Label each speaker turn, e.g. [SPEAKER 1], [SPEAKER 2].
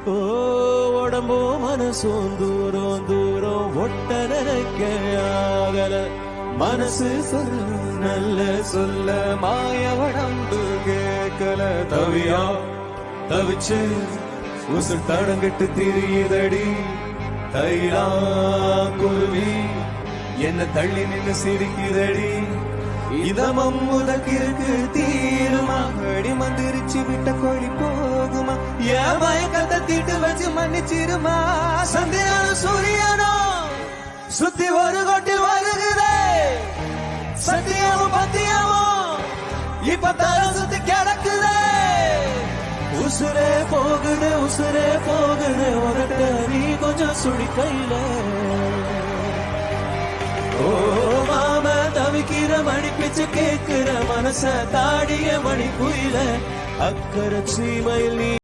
[SPEAKER 1] ஓ உடம்போ மனசும் தூரம் தூரம் ஒட்ட நினைக்க ஆகல மனசு சொல்ல நல்ல சொல்ல மாய உடம்பு கேட்கல தவியா தவிச்சு உசு தடங்கிட்டு திரியுதடி தைலா குருவி என்ன தள்ளி நின்னு சிரிக்குதடி இதமம் முதக்கிருக்கு தீருமா அடி மந்திரிச்சு விட்ட கோழி போகுமா என் மயக்கத்தை தீட்டு வச்சு மன்னிச்சிருமா சந்திரனும் சூரியனும் சுத்தி ஒரு கோட்டில் வருகுதே சத்தியமும் பத்தியமும் இப்ப தர சுத்தி கிடக்குதே உசுரே போகுது உனட்ட நீ கொஞ்சம் சுடி கையில ஓ மாம தவிக்கிற மணி பிச்சு கேட்கிற மனச தாடிய மணி குயில அக்கறை சீமையில் நீ